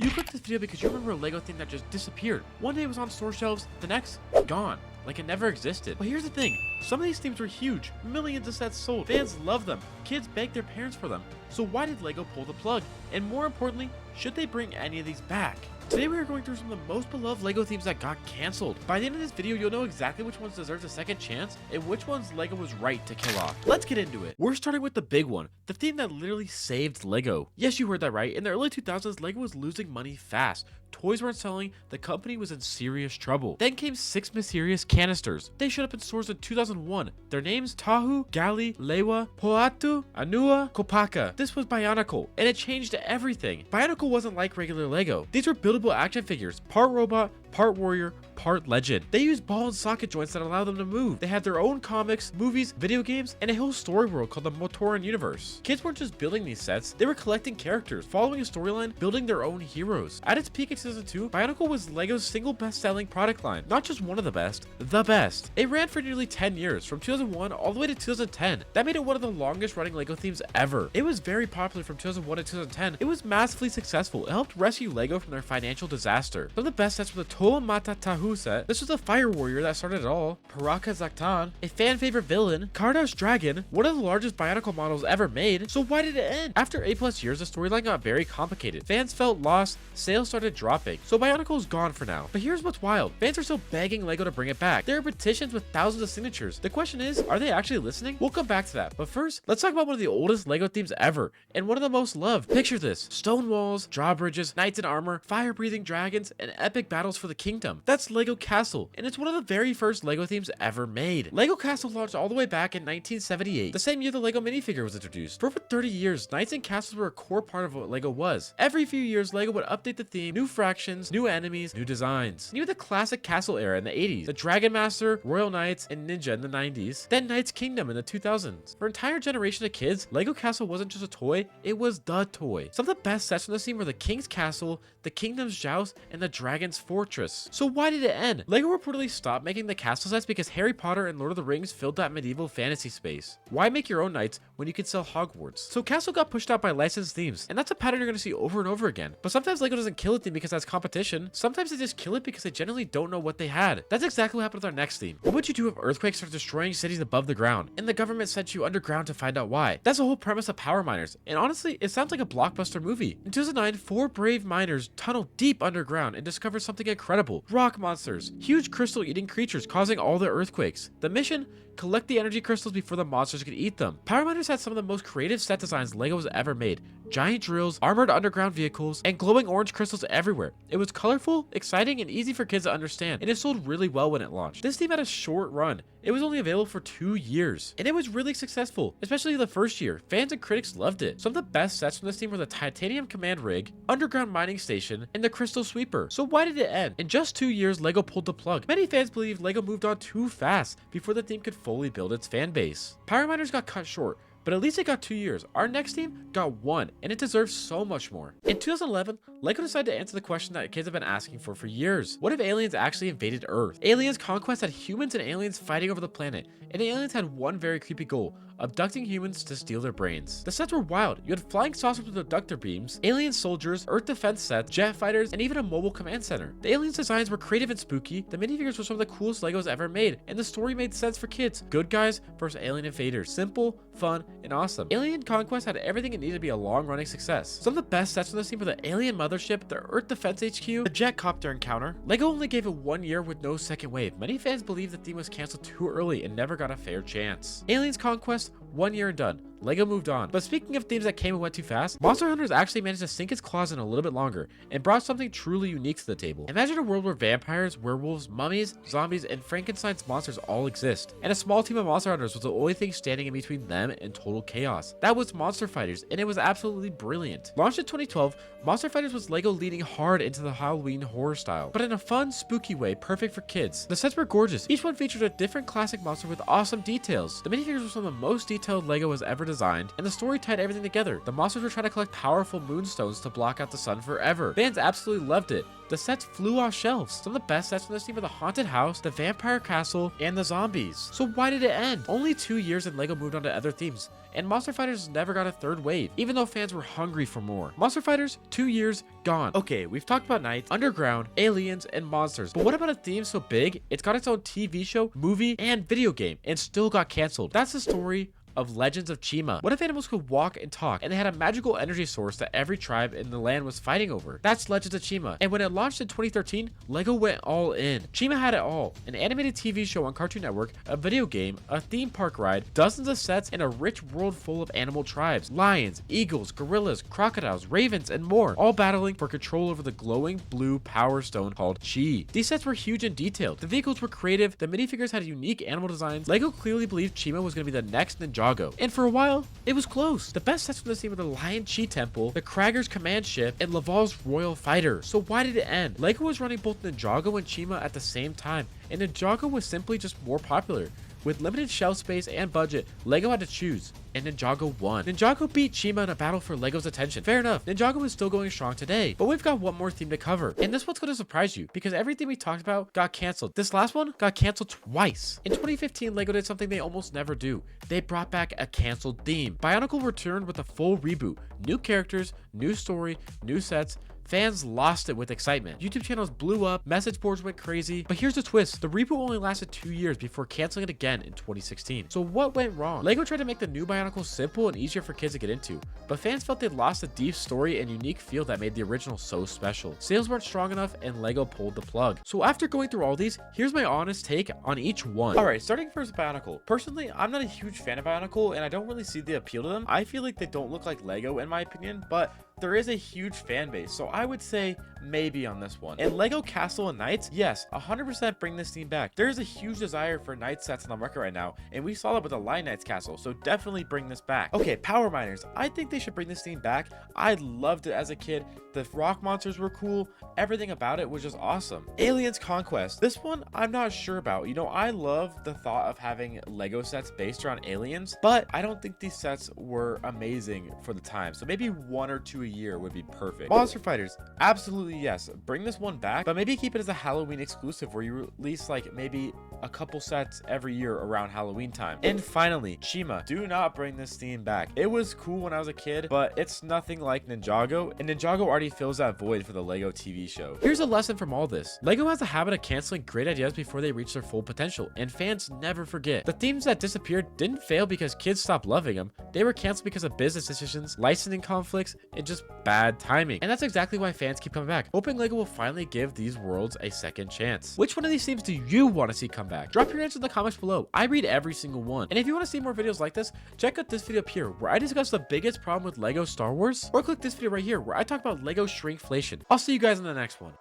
You clicked this video because you remember a LEGO theme that just disappeared. One day it was on store shelves, the next, gone. Like it never existed. But here's the thing, some of these themes were huge, millions of sets sold, fans loved them, kids begged their parents for them. So why did LEGO pull the plug? And more importantly, should they bring any of these back? Today we are going through some of the most beloved LEGO themes that got cancelled. By the end of this video, you'll know exactly which ones deserved a second chance and which ones LEGO was right to kill off. Let's get into it. We're starting with the big one, the theme that literally saved LEGO. Yes, you heard that right. In the early 2000s, LEGO was losing money fast. Toys weren't selling, the company was in serious trouble. Then came 6 mysterious canisters. They showed up in stores in 2001. Their names Tahu, Gali, Lewa, Poatu, Anua, Kopaka. This was Bionicle, and it changed everything. Bionicle wasn't like regular LEGO. These were buildable action figures, part robot, part warrior, part legend. They used ball and socket joints that allow them to move. They had their own comics, movies, video games, and a whole story world called the Motoran universe. Kids weren't just building these sets, they were collecting characters, following a storyline, building their own heroes. At its peak in 2002, Bionicle was LEGO's single best-selling product line. Not just one of the best, the best. It ran for nearly 10 years, from 2001 all the way to 2010. That made it one of the longest running LEGO themes ever. It was very popular from 2001 to 2010. It was massively successful. It helped rescue LEGO from their financial disaster. Some of the best sets were the Toa Mata Tahu set. This was the fire warrior that started it all. Paraka Zaktan, a fan favorite villain. Kardash Dragon, one of the largest Bionicle models ever made. So why did it end? After 8+ years, the storyline got very complicated. Fans felt lost, sales started dropping. So Bionicle is gone for now. But here's what's wild. Fans are still begging LEGO to bring it back. There are petitions with thousands of signatures. The question is, are they actually listening? We'll come back to that. But first, let's talk about one of the oldest LEGO themes ever, and one of the most loved. Picture this: stone walls, drawbridges, knights in armor, fire-breathing dragons, and epic battles for the kingdom. That's LEGO Castle, and it's one of the very first LEGO themes ever made. LEGO Castle launched all the way back in 1978, the same year the LEGO minifigure was introduced. For over 30 years, knights and castles were a core part of what LEGO was. Every few years, LEGO would update the theme, new fractions, new enemies, new designs. You had the classic castle era in the 80s, the Dragon Master, Royal Knights, and Ninja in the 90s, then Knights Kingdom in the 2000s. For an entire generation of kids, LEGO Castle wasn't just a toy, it was the toy. Some of the best sets from the theme were the King's Castle, the Kingdom's Joust, and the Dragon's Fortress. So why did it end? LEGO reportedly stopped making the castle sets because Harry Potter and Lord of the Rings filled that medieval fantasy space. Why make your own knights when you can sell Hogwarts? So Castle got pushed out by licensed themes, and that's a pattern you're going to see over and over again. But sometimes LEGO doesn't kill a theme because that's competition. Sometimes they just kill it because they genuinely don't know what they had. That's exactly what happened with our next theme. What would you do if earthquakes start destroying cities above the ground, and the government sent you underground to find out why? That's the whole premise of Power Miners, and honestly, it sounds like a blockbuster movie. In 2009, 4 brave miners tunneled deep underground and discovered something incredible: rock monsters, huge crystal-eating creatures causing all the earthquakes. The mission? Collect the energy crystals before the monsters could eat them. Power Miners had some of the most creative set designs LEGO has ever made. Giant drills, armored underground vehicles, and glowing orange crystals everywhere. It was colorful, exciting, and easy for kids to understand, and it sold really well when it launched. This theme had a short run. It was only available for 2 years, and it was really successful, especially the first year. Fans and critics loved it. Some of the best sets from this theme were the Titanium Command Rig, Underground Mining Station, and the Crystal Sweeper. So why did it end? In just 2 years, LEGO pulled the plug. Many fans believe LEGO moved on too fast before the theme could fully build its fan base. Power Miners got cut short, but at least it got 2 years. Our next team got 1, and it deserves so much more. In 2011, LEGO decided to answer the question that kids have been asking for years. What if aliens actually invaded Earth? Aliens Conquest had humans and aliens fighting over the planet, and the aliens had one very creepy goal: abducting humans to steal their brains. The sets were wild. You had flying saucers with abductor beams, alien soldiers, Earth defense sets, jet fighters, and even a mobile command center. The aliens' designs were creative and spooky, the minifigures were some of the coolest LEGOs ever made, and the story made sense for kids. Good guys versus alien invaders. Simple, fun, and awesome. Alien Conquest had everything it needed to be a long-running success. Some of the best sets from this team were the alien mothership, the Earth defense HQ, the jet copter encounter. LEGO only gave it 1 year with no second wave. Many fans believe the theme was canceled too early and never got a fair chance. Aliens Conquest, 1 year and done. LEGO moved on. But speaking of themes that came and went too fast, Monster Hunters actually managed to sink its claws in a little bit longer and brought something truly unique to the table. Imagine a world where vampires, werewolves, mummies, zombies, and Frankenstein's monsters all exist, and a small team of Monster Hunters was the only thing standing in between them and total chaos. That was Monster Fighters, and it was absolutely brilliant. Launched in 2012, Monster Fighters was LEGO leaning hard into the Halloween horror style, but in a fun, spooky way, perfect for kids. The sets were gorgeous. Each one featured a different classic monster with awesome details. The minifigures were some of the most detailed LEGO has ever designed, and the story tied everything together. The monsters were trying to collect powerful moonstones to block out the sun forever. Fans absolutely loved it. The sets flew off shelves. Some of the best sets from this team were the haunted house, the vampire castle, and the zombies. So why did it end? Only 2 years and LEGO moved on to other themes, and Monster Fighters never got a third wave, even though fans were hungry for more. Monster Fighters, 2 years, gone. Okay, we've talked about knights, underground, aliens, and monsters, but what about a theme so big, it's got its own TV show, movie, and video game, and still got canceled? That's the story of Legends of Chima. What if animals could walk and talk, and they had a magical energy source that every tribe in the land was fighting over? That's Legends of Chima, and when it launched in 2013, LEGO went all in. Chima had it all: an animated TV show on Cartoon Network, a video game, a theme park ride, dozens of sets, and a rich world full of animal tribes: lions, eagles, gorillas, crocodiles, ravens, and more, all battling for control over the glowing blue power stone called Chi. These sets were huge and detailed. The vehicles were creative, the minifigures had unique animal designs. LEGO clearly believed Chima was going to be the next Ninjago. And for a while, it was close. The best sets from this team were the Lion Chi Temple, the Krager's Command Ship, and Laval's Royal Fighter. So why did it end? LEGO was running both Ninjago and Chima at the same time, and Ninjago was simply just more popular. With limited shelf space and budget, LEGO had to choose, and Ninjago won. Ninjago beat Chima in a battle for LEGO's attention. Fair enough, Ninjago is still going strong today, but we've got one more theme to cover, and this one's going to surprise you, because everything we talked about got canceled. This last one got canceled twice. In 2015, LEGO did something they almost never do. They brought back a canceled theme. Bionicle returned with a full reboot. New characters, new story, new sets. Fans lost it with excitement. YouTube channels blew up, message boards went crazy, but here's the twist. The reboot only lasted 2 years before canceling it again in 2016. So what went wrong? LEGO tried to make the new Bionicle simple and easier for kids to get into, but fans felt they'd lost the deep story and unique feel that made the original so special. Sales weren't strong enough and LEGO pulled the plug. So after going through all these, here's my honest take on each one. Alright, starting first with Bionicle. Personally, I'm not a huge fan of Bionicle and I don't really see the appeal to them. I feel like they don't look like LEGO in my opinion, but there is a huge fan base, so I would say maybe on this one. And LEGO Castle and Knights, yes, 100% bring this theme back. There is a huge desire for Knight sets on the market right now, and we saw that with the Lion Knights Castle, so definitely bring this back. Okay, Power Miners, I think they should bring this theme back. I loved it as a kid. The rock monsters were cool. Everything about it was just awesome. Aliens Conquest. This one, I'm not sure about. You know, I love the thought of having LEGO sets based around aliens, but I don't think these sets were amazing for the time. So maybe 1 or 2 a year would be perfect. Monster Fighters, absolutely yes. Bring this one back, but maybe keep it as a Halloween exclusive where you release like maybe a couple sets every year around Halloween time. And finally, Chima. Do not bring this theme back. It was cool when I was a kid, but it's nothing like Ninjago, and Ninjago already fills that void for the LEGO TV show. Here's a lesson from all this. LEGO has a habit of canceling great ideas before they reach their full potential, and fans never forget. The themes that disappeared didn't fail because kids stopped loving them. They were canceled because of business decisions, licensing conflicts, and just bad timing. And that's exactly why fans keep coming back, hoping LEGO will finally give these worlds a second chance. Which one of these themes do you want to see come back? Drop your answer in the comments below. I read every single one. And if you want to see more videos like this, check out this video up here where I discuss the biggest problem with LEGO Star Wars, or click this video right here where I talk about LEGO shrinkflation. I'll see you guys in the next one.